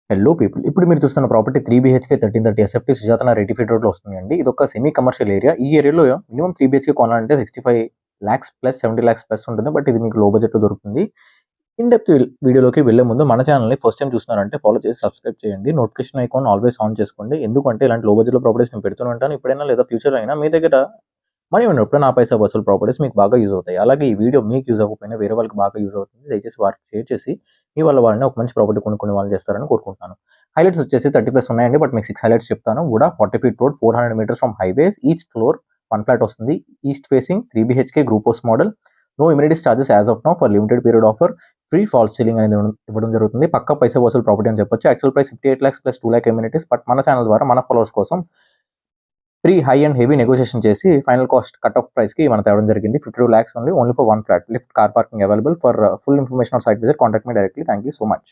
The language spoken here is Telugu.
Hello people. ఇప్పుడు మీరు చూస్తున్న property 3 BHK 1330 SFT Sujatha Nagar 85 రోడ్‌లో వస్తుందండి. ఇదొక సెమీ కమర్షియల్ ఏరియా. ఈ ఏరియాలో మినిమమ్ 3 బీహెచ్‌కే కొనాలంటే 65 లాక్స్ ప్లస్ 70 లాక్స్ ప్లస్ ఉంటుంది. బట్ ఇది మీకు లో బడ్జెట్‌లో దొరుకుతుంది. ఇన్ డెప్త్ వీడియోలోకి వెళ్ళే ముందు మన ఛానల్‌ని ఫస్ట్ టైం చూస్తున్నారంటే ఫాలో చేసి సబ్స్క్రైబ్ చేయండి. నోటిఫికేషన్ ఐకాన్ ఆల్వేస్ ఆన్ చేసుకోండి. ఎందుకంటే ఇలాంటి లో బడ్జెట్‌లో ప్రాపర్టీస్ నేను పెడుతూనే ఉంటాను. ఇప్పుడైనా లేదా ఫ్యూచర్‌లో అయినా మీ దగ్గర మనీ ఉన్నప్పుడు నా పైసా వసూలు ప్రాపర్టీస్ మీకు బాగా యూజ్ అవుతాయి. అలాగే ఈ వీడియో మీకు యూజ్ అవ్వకపోయినా వేరే వాళ్ళకి బాగా యూజ్ అవుతుంది. దయచేసి వారికి షేర్ చేసి మీ వల్ల వాళ్ళని ఒక మంచి ప్రాపర్టీ కొనుక్కునే వాళ్ళు చేస్తారని కోరుకుంటున్నాను. హైలైట్స్ వచ్చేసి 30+ ఉన్నాయండి. బట్ మీకు 6 హైలైట్స్ చెప్తాను. VUDA 40 feet road, 400 meters from highway, each floor 1 flat వస్తుంది. East facing 3 BHK group house model. No immediate charges as of now for limited period offer. Free false ceiling అనేది ఇవ్వడం జరుగుతుంది. పక్కా పైసా వసూలు ప్రాపర్టీ అని చెప్పొచ్చు. Actual price 58 lakhs plus 2 lakh amenities. But మన ఛానల్ ద్వారా మన ఫాలోవర్స్ కోసం pre high and heavy negotiation చేసి final cost cut off price కి మనం తేవడం జరిగింది. 52 lakhs only for 1 flat. Lift car parking available. For full information on site visit contact me directly. Thank you so much.